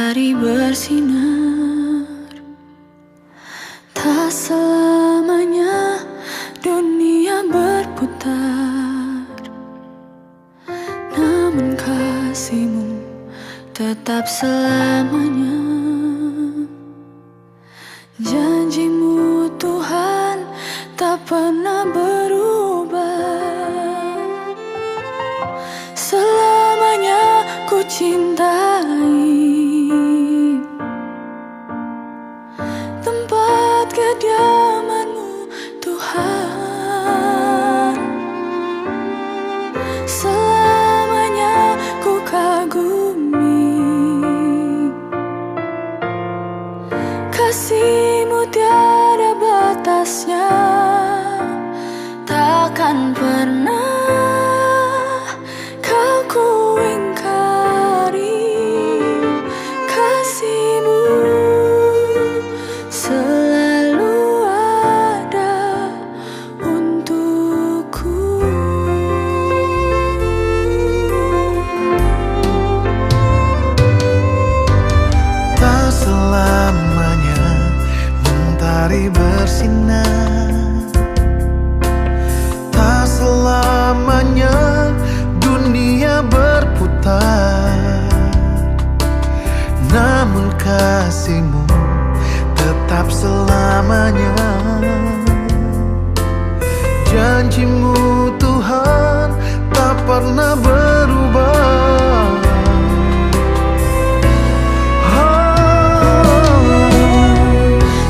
Mentari bersinar, tak selamanya dunia berputar. Namun kasih-Mu tetap selamanya. Janji-Mu Tuhan tak pernah berubah. Selamanya ku cintai tempat kediaman-Mu Tuhan. Selamanya ku kagumi kasih-Mu tiada batasnya. Takkan pernah Kau ku ingkari. Kasih-Mu selalu ada untukku. Tak selamanya mentari bersinar, tak selamanya dunia berputar. Namun kasih-Mu tetap selamanya. Janji-Mu Tuhan tak pernah berubah.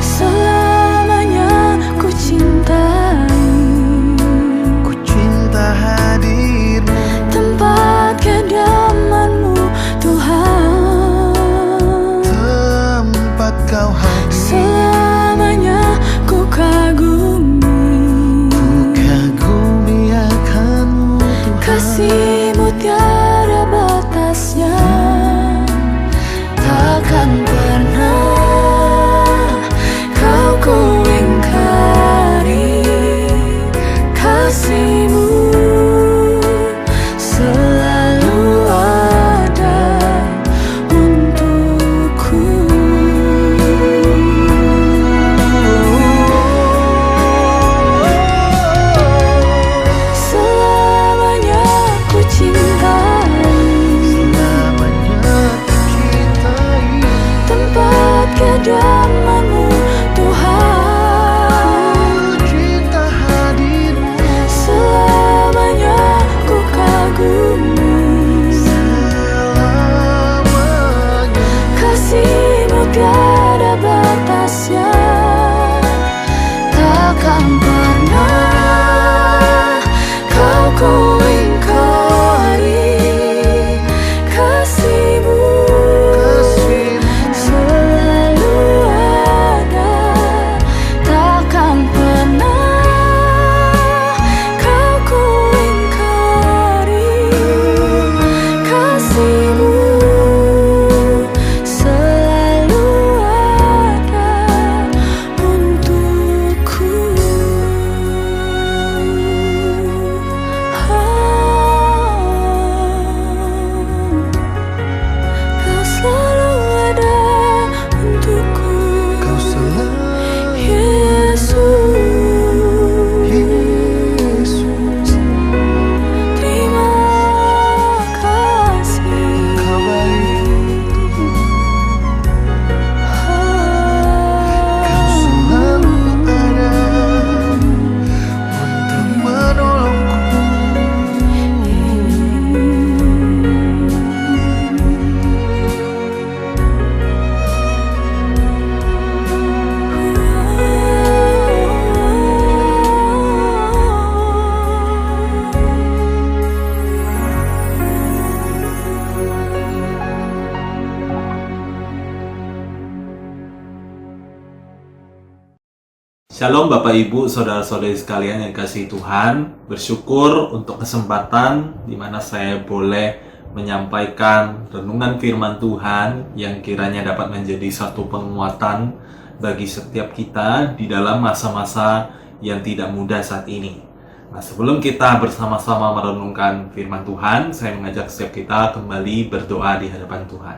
Selamanya ku cintai Ku cinta hadir-Mu, tempat kediaman-Mu Tuhan. tempat Kau hadir. Selamanya ku kagumi Ku kagumi akan-Mu Tuhan. kasih-Mu tiada batasnya. Takkan pernah Kau ku ingkari. Kasih-Mu selalu ada untukku. Selamanya ku cintai Selamanya ku cintai tempat kediaman-Mu Tuhan. Ku cinta hadir-Mu. Selamanya ku kagumi Selamanya kasih-Mu tiada batasnya. Takkan pernah Kau ku ingkari. Kasih-Mu kasih-Mu selalu ada. Takkan pernah Kau ku ingkari. Kasih-Mu selalu ada untukku. Kau selalu ada untukku, Kau selalu Yesus. Yesus. Terima kasih. Kau baik Kau selalu ada untuk menolongku. Shalom Bapak Ibu, Saudara-saudari sekalian yang kasih Tuhan. Bersyukur untuk kesempatan di mana saya boleh menyampaikan renungan firman Tuhan yang kiranya dapat menjadi satu penguatan bagi setiap kita di dalam masa-masa yang tidak mudah saat ini. Nah, sebelum kita bersama-sama merenungkan firman Tuhan, saya mengajak setiap kita kembali berdoa di hadapan Tuhan.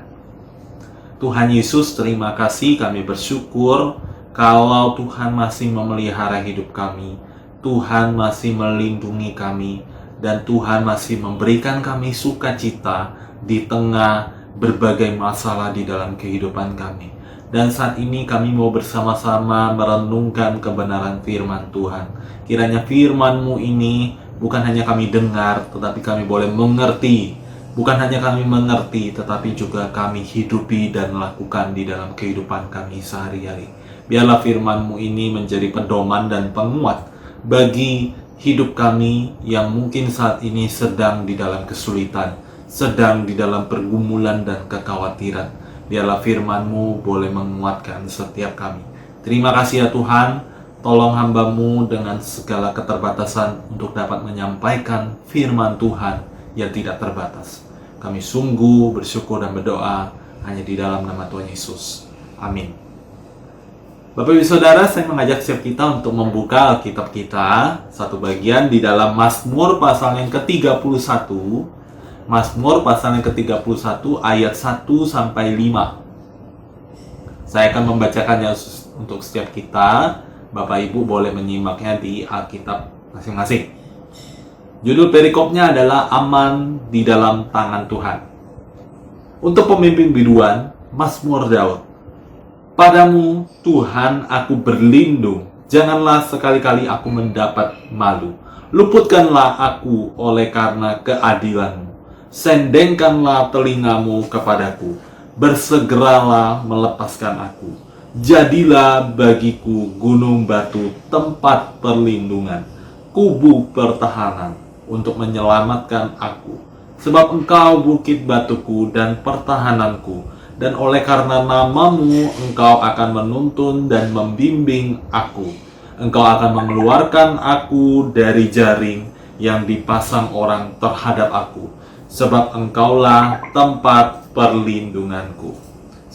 Tuhan Yesus, terima kasih, kami bersyukur kalau Tuhan masih memelihara hidup kami, Tuhan masih melindungi kami, dan Tuhan masih memberikan kami sukacita di tengah berbagai masalah di dalam kehidupan kami. Dan saat ini kami mau bersama-sama merenungkan kebenaran firman Tuhan. Kiranya firman-Mu ini bukan hanya kami dengar, tetapi kami boleh mengerti. Bukan hanya kami mengerti, tetapi juga kami hidupi dan lakukan di dalam kehidupan kami sehari-hari. Biarlah firman-Mu ini menjadi pedoman dan penguat bagi hidup kami yang mungkin saat ini sedang di dalam kesulitan, sedang di dalam pergumulan dan kekhawatiran. Biarlah firman-Mu boleh menguatkan setiap kami. Terima kasih ya Tuhan, tolong hamba-Mu dengan segala keterbatasan untuk dapat menyampaikan firman Tuhan yang tidak terbatas. Kami sungguh bersyukur dan berdoa hanya di dalam nama Tuhan Yesus. Amin. Bapak Ibu Saudara, saya mengajak setiap kita untuk membuka Alkitab kita, satu bagian di dalam Mazmur pasal yang ke-31. Mazmur pasal yang ke-31 ayat 1 sampai 5. Saya akan membacakannya untuk setiap kita. Bapak Ibu boleh menyimaknya di Alkitab masing-masing. Judul perikopnya adalah Aman di dalam tangan Tuhan. Untuk pemimpin biduan, Mazmur Daud. Padamu, Tuhan, aku berlindung. Janganlah sekali-kali aku mendapat malu. Luputkanlah aku oleh karena keadilan-Mu. Sendengkanlah telingamu kepadaku. Bersegeralah melepaskan aku. Jadilah bagiku gunung batu tempat perlindungan, kubu pertahanan untuk menyelamatkan aku. Sebab Engkau bukit batuku dan pertahananku, dan oleh karena nama-Mu Engkau akan menuntun dan membimbing aku. Engkau akan mengeluarkan aku dari jaring yang dipasang orang terhadap aku, sebab Engkaulah tempat perlindunganku.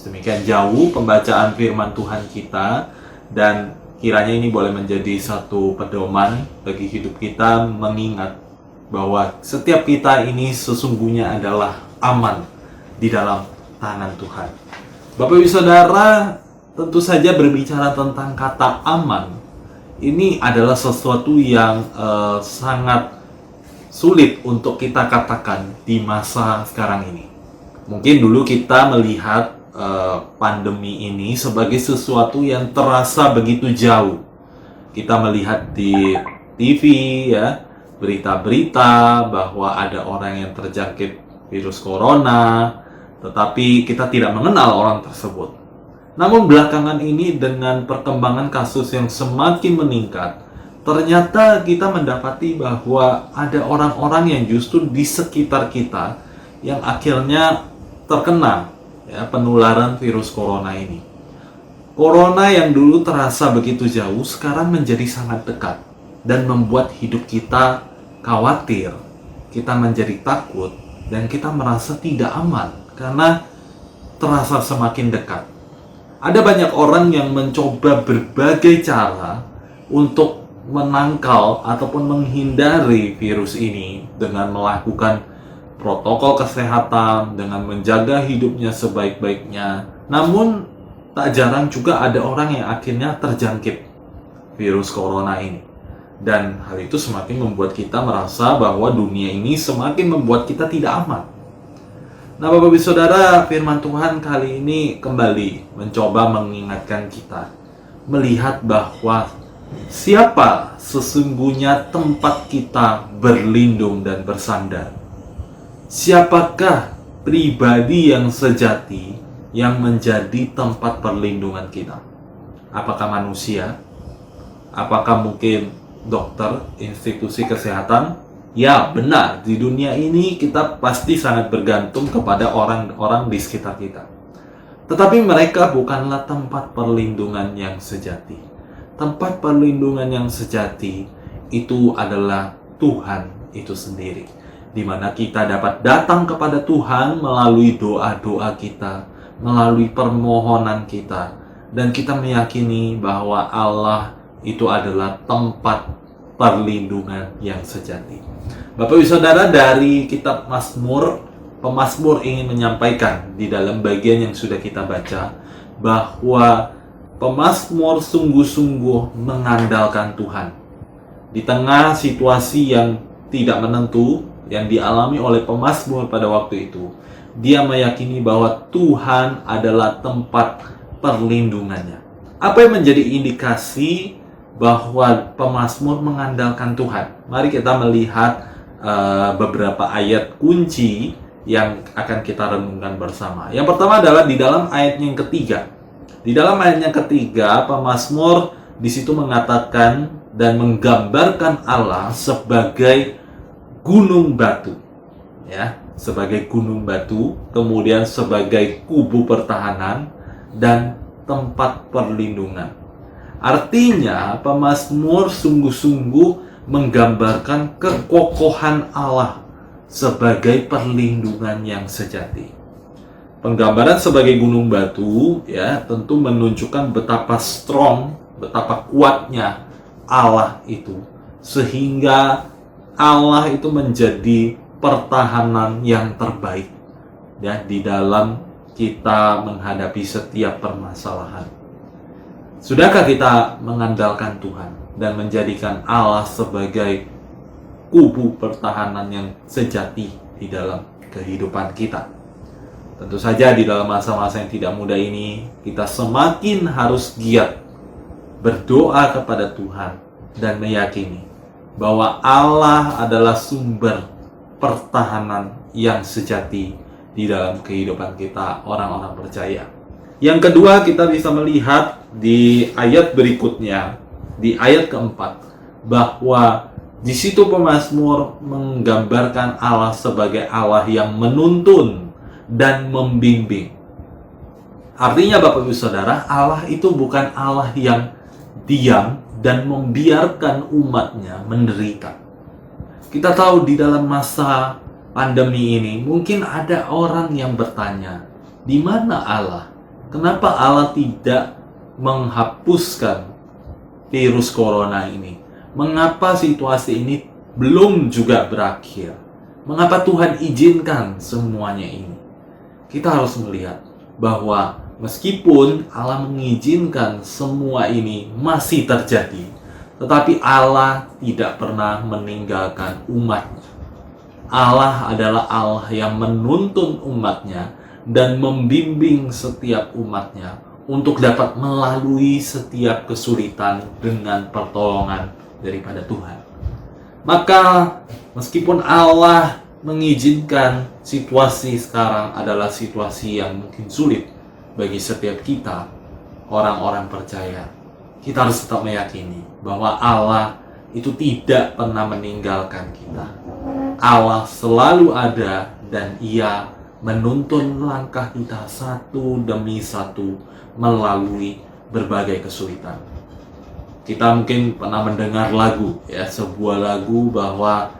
Demikian jauh pembacaan firman Tuhan kita, dan kiranya ini boleh menjadi satu pedoman bagi hidup kita, mengingat bahwa setiap kita ini sesungguhnya adalah aman di dalam tangan Tuhan. Bapak Ibu Saudara, tentu saja berbicara tentang kata aman, ini adalah sesuatu yang sangat sulit untuk kita katakan di masa sekarang ini. Mungkin dulu kita melihat pandemi ini sebagai sesuatu yang terasa begitu jauh. Kita melihat di TV ya, berita-berita bahwa ada orang yang terjangkit virus corona, tetapi kita tidak mengenal orang tersebut. Namun belakangan ini dengan perkembangan kasus yang semakin meningkat, ternyata kita mendapati bahwa ada orang-orang yang justru di sekitar kita yang akhirnya terkena ya, penularan virus corona ini. Corona yang dulu terasa begitu jauh, sekarang menjadi sangat dekat dan membuat hidup kita khawatir, kita menjadi takut, dan kita merasa tidak aman karena terasa semakin dekat. Ada banyak orang yang mencoba berbagai cara untuk menangkal ataupun menghindari virus ini dengan melakukan protokol kesehatan, dengan menjaga hidupnya sebaik-baiknya. Namun tak jarang juga ada orang yang akhirnya terjangkit virus corona ini. Dan hal itu semakin membuat kita merasa bahwa dunia ini semakin membuat kita tidak aman. Nah, Bapak Ibu Saudara, firman Tuhan kali ini kembali mencoba mengingatkan kita, melihat bahwa siapa sesungguhnya tempat kita berlindung dan bersandar. Siapakah pribadi yang sejati yang menjadi tempat perlindungan kita? Apakah manusia? Apakah mungkin dokter, institusi kesehatan? Ya, benar. Di dunia ini kita pasti sangat bergantung kepada orang-orang di sekitar kita. Tetapi mereka bukanlah tempat perlindungan yang sejati. Tempat perlindungan yang sejati itu adalah Tuhan itu sendiri, di mana kita dapat datang kepada Tuhan melalui doa-doa kita, melalui permohonan kita, dan kita meyakini bahwa Allah itu adalah tempat perlindungan yang sejati. Bapak Ibu Saudara, dari kitab Mazmur pemazmur ingin menyampaikan di dalam bagian yang sudah kita baca, bahwa pemazmur sungguh-sungguh mengandalkan Tuhan. Di tengah situasi yang tidak menentu yang dialami oleh pemazmur pada waktu itu, dia meyakini bahwa Tuhan adalah tempat perlindungannya. Apa yang menjadi indikasi bahwa pemazmur mengandalkan Tuhan? Mari kita melihat beberapa ayat kunci yang akan kita renungkan bersama. Yang pertama adalah di dalam ayat yang ketiga. Di dalam ayat yang ketiga, pemazmur di situ mengatakan dan menggambarkan Allah sebagai gunung batu, ya, sebagai gunung batu, kemudian sebagai kubu pertahanan dan tempat perlindungan. Artinya, pemazmur sungguh-sungguh menggambarkan kekokohan Allah sebagai perlindungan yang sejati. Penggambaran sebagai gunung batu, ya, tentu menunjukkan betapa strong, betapa kuatnya Allah itu, sehingga Allah itu menjadi pertahanan yang terbaik, ya, di dalam kita menghadapi setiap permasalahan. Sudahkah kita mengandalkan Tuhan dan menjadikan Allah sebagai kubu pertahanan yang sejati di dalam kehidupan kita? Tentu saja di dalam masa-masa yang tidak mudah ini, kita semakin harus giat berdoa kepada Tuhan dan meyakini bahwa Allah adalah sumber pertahanan yang sejati di dalam kehidupan kita, orang-orang percaya. Yang kedua, kita bisa melihat di ayat berikutnya, di ayat keempat, bahwa di situ pemazmur menggambarkan Allah sebagai Allah yang menuntun dan membimbing. Artinya, Bapak Ibu Saudara, Allah itu bukan Allah yang diam dan membiarkan umatnya menderita. Kita tahu di dalam masa pandemi ini, mungkin ada orang yang bertanya, di mana Allah? Kenapa Allah tidak menghapuskan virus corona ini? Mengapa situasi ini belum juga berakhir? Mengapa Tuhan izinkan semuanya ini? Kita harus melihat bahwa meskipun Allah mengizinkan semua ini masih terjadi, tetapi Allah tidak pernah meninggalkan umatnya. Allah adalah Allah yang menuntun umatnya dan membimbing setiap umatnya untuk dapat melalui setiap kesulitan dengan pertolongan daripada Tuhan. Maka meskipun Allah mengizinkan situasi sekarang adalah situasi yang mungkin sulit bagi setiap kita, orang-orang percaya, kita harus tetap meyakini bahwa Allah itu tidak pernah meninggalkan kita. Allah selalu ada dan Ia menuntun langkah kita satu demi satu melalui berbagai kesulitan. Kita mungkin pernah mendengar lagu, ya, sebuah lagu bahwa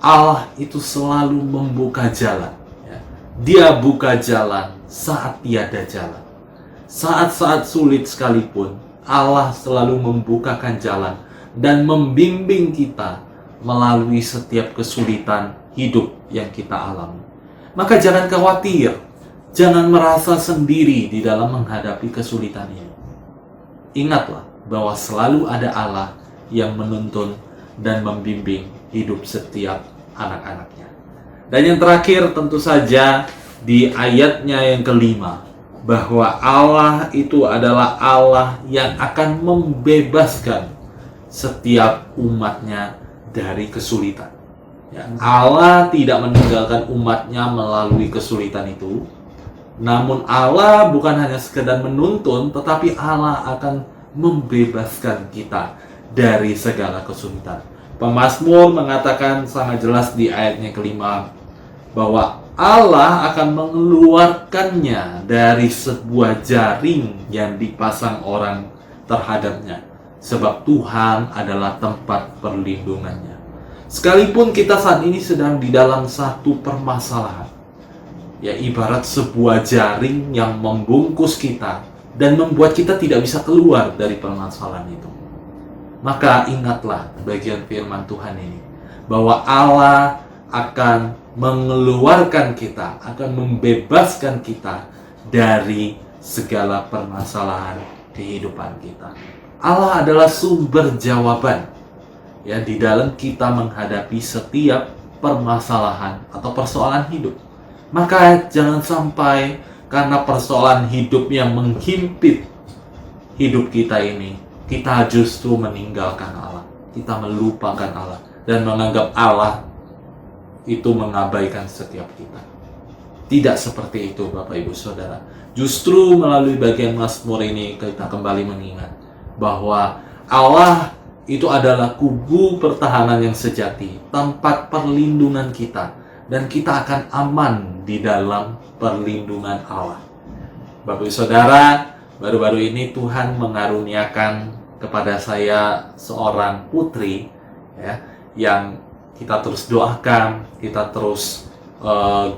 Allah itu selalu membuka jalan, ya. Dia buka jalan saat tiada jalan. Saat-saat sulit sekalipun, Allah selalu membukakan jalan dan membimbing kita melalui setiap kesulitan hidup yang kita alami. Maka jangan khawatir, jangan merasa sendiri di dalam menghadapi kesulitan ini. Ingatlah bahwa selalu ada Allah yang menuntun dan membimbing hidup setiap anak-anaknya. Dan yang terakhir tentu saja di ayatnya yang kelima, bahwa Allah itu adalah Allah yang akan membebaskan setiap umatnya dari kesulitan. Ya, Allah tidak meninggalkan umatnya melalui kesulitan itu. Namun Allah bukan hanya sekedar menuntun, tetapi Allah akan membebaskan kita dari segala kesulitan. Pemazmur mengatakan sangat jelas di ayatnya kelima bahwa Allah akan mengeluarkannya dari sebuah jaring yang dipasang orang terhadapnya, sebab Tuhan adalah tempat perlindungannya. Sekalipun kita saat ini sedang di dalam satu permasalahan, ya, ibarat sebuah jaring yang membungkus kita dan membuat kita tidak bisa keluar dari permasalahan itu, maka ingatlah bagian firman Tuhan ini, bahwa Allah akan mengeluarkan kita, akan membebaskan kita dari segala permasalahan kehidupan kita. Allah adalah sumber jawaban ya di dalam kita menghadapi setiap permasalahan atau persoalan hidup. Maka jangan sampai karena persoalan hidup yang menghimpit hidup kita ini, kita justru meninggalkan Allah, kita melupakan Allah dan menganggap Allah itu mengabaikan setiap kita. Tidak seperti itu Bapak Ibu Saudara. Justru melalui bagian Mazmur ini kita kembali mengingat bahwa Allah itu adalah kubu pertahanan yang sejati, tempat perlindungan kita, dan kita akan aman di dalam perlindungan Allah. Bapak Ibu Saudara, baru-baru ini Tuhan mengaruniakan kepada saya seorang putri ya, yang kita terus doakan, kita terus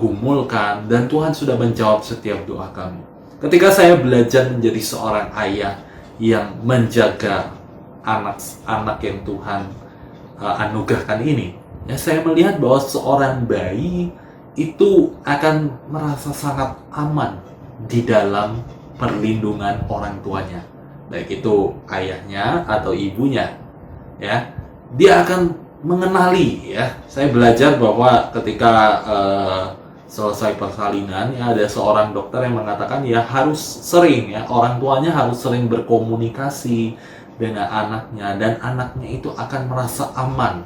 gumulkan, dan Tuhan sudah menjawab setiap doa kami. Ketika saya belajar menjadi seorang ayah yang menjaga anak-anak yang Tuhan anugerahkan ini, ya, saya melihat bahwa seorang bayi itu akan merasa sangat aman di dalam perlindungan orang tuanya, baik itu ayahnya atau ibunya. Ya, dia akan mengenali, ya. Saya belajar bahwa ketika selesai persalinan, ya, ada seorang dokter yang mengatakan ya harus sering, ya, orang tuanya harus sering berkomunikasi dengan anaknya, dan anaknya itu akan merasa aman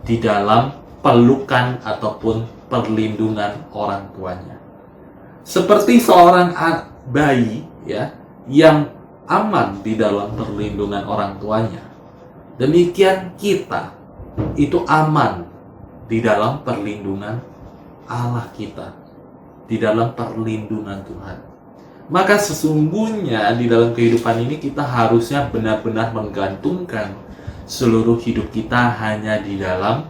di dalam pelukan ataupun perlindungan orang tuanya. Seperti seorang bayi ya yang aman di dalam perlindungan orang tuanya, demikian kita itu aman di dalam perlindungan Allah kita, di dalam perlindungan Tuhan. Maka sesungguhnya di dalam kehidupan ini kita harusnya benar-benar menggantungkan seluruh hidup kita hanya di dalam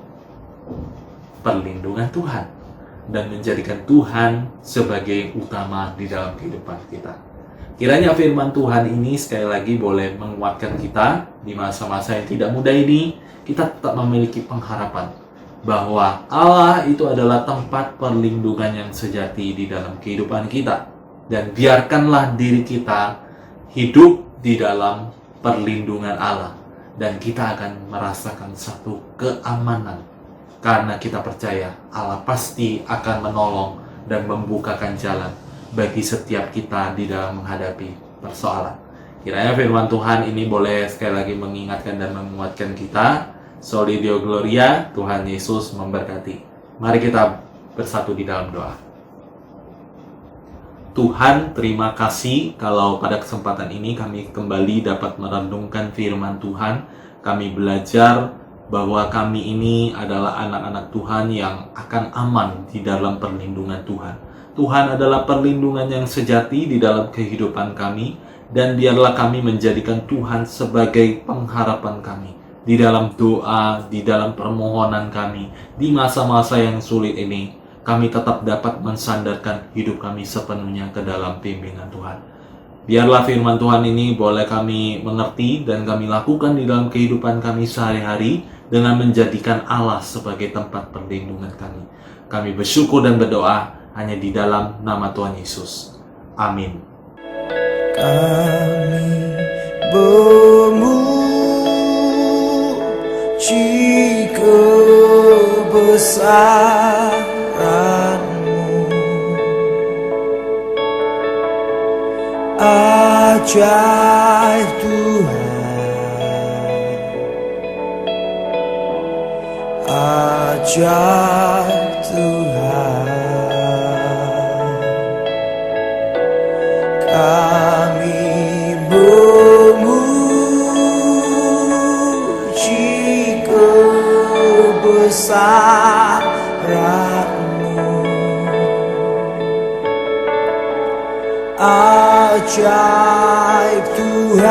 perlindungan Tuhan dan menjadikan Tuhan sebagai utama di dalam kehidupan kita. Kiranya firman Tuhan ini sekali lagi boleh menguatkan kita di masa-masa yang tidak mudah ini. Kita tetap memiliki pengharapan bahwa Allah itu adalah tempat perlindungan yang sejati di dalam kehidupan kita. Dan biarkanlah diri kita hidup di dalam perlindungan Allah, dan kita akan merasakan satu keamanan karena kita percaya Allah pasti akan menolong dan membukakan jalan bagi setiap kita di dalam menghadapi persoalan. Kiranya firman Tuhan ini boleh sekali lagi mengingatkan dan menguatkan kita. Soli Deo Gloria, Tuhan Yesus memberkati. Mari kita bersatu di dalam doa. Tuhan, terima kasih kalau pada kesempatan ini kami kembali dapat merenungkan firman Tuhan. Kami belajar bahwa kami ini adalah anak-anak Tuhan yang akan aman di dalam perlindungan Tuhan. Tuhan adalah perlindungan yang sejati di dalam kehidupan kami, dan biarlah kami menjadikan Tuhan sebagai pengharapan kami di dalam doa, di dalam permohonan kami. Di masa-masa yang sulit ini, kami tetap dapat mensandarkan hidup kami sepenuhnya ke dalam bimbingan Tuhan. Biarlah firman Tuhan ini boleh kami mengerti dan kami lakukan di dalam kehidupan kami sehari-hari dengan menjadikan Allah sebagai tempat perlindungan kami. Kami bersyukur dan berdoa hanya di dalam nama Tuhan Yesus. Amin. Kami memuji kebesaran-Mu, ajaib Tuhan, ajaib Tuhan. Kami memuji kebesaran-Mu, ajaib Tuhan,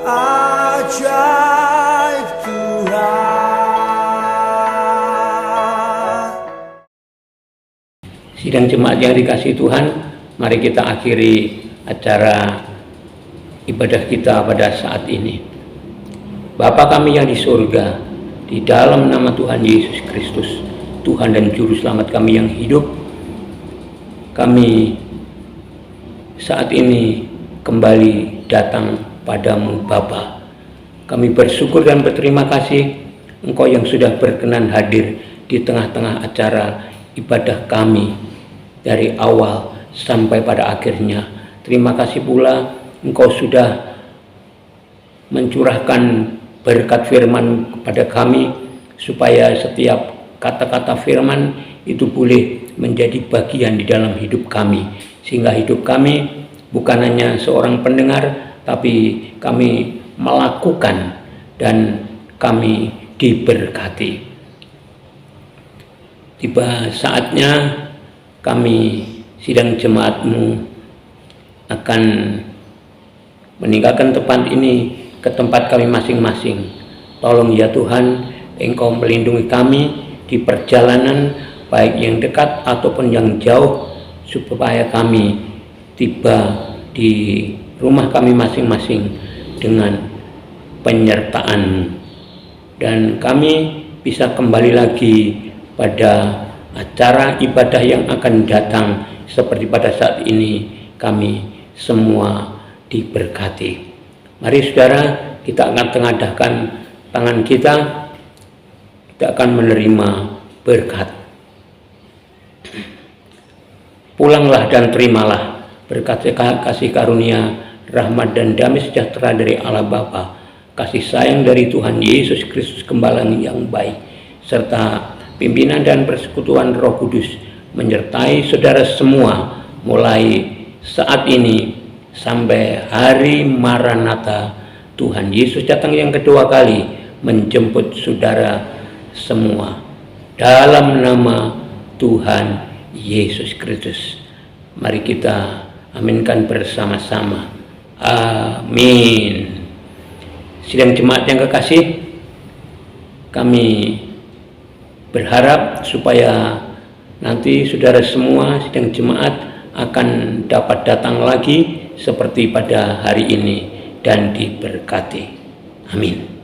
ajaib Tuhan. Sidang jemaat yang dikasihi Tuhan, mari kita akhiri acara ibadah kita pada saat ini. Bapa kami yang di surga, Di dalam nama Tuhan Yesus Kristus, Tuhan dan Juru Selamat kami yang hidup, kami saat ini kembali datang padamu Bapa. Kami bersyukur dan berterima kasih Engkau yang sudah berkenan hadir di tengah-tengah acara ibadah kami dari awal sampai pada akhirnya. Terima kasih pula Engkau sudah mencurahkan berkat firman kepada kami, supaya setiap kata-kata firman itu boleh menjadi bagian di dalam hidup kami, sehingga hidup kami bukan hanya seorang pendengar, tapi kami melakukan dan kami diberkati. Tiba saatnya kami sidang jemaatmu akan meninggalkan tempat ini ke tempat kami masing-masing. Tolong ya Tuhan, Engkau melindungi kami di perjalanan baik yang dekat ataupun yang jauh, supaya kami tiba di rumah kami masing-masing dengan penyertaan, dan kami bisa kembali lagi pada acara ibadah yang akan datang seperti pada saat ini. Kami semua diberkati. Mari saudara, kita akan tengadahkan tangan kita akan menerima berkat. Pulanglah dan terimalah berkat kasih karunia, rahmat dan damai sejahtera dari Allah Bapa, kasih sayang dari Tuhan Yesus Kristus Gembala yang baik, serta pimpinan dan persekutuan Roh Kudus menyertai saudara semua mulai saat ini sampai hari Maranatha, Tuhan Yesus datang yang kedua kali menjemput saudara semua. Dalam nama Tuhan Yesus Kristus, mari kita aminkan bersama-sama. Amin. Sidang jemaat yang kekasih, kami berharap supaya nanti saudara semua sidang jemaat akan dapat datang lagi seperti pada hari ini dan diberkati. Amin.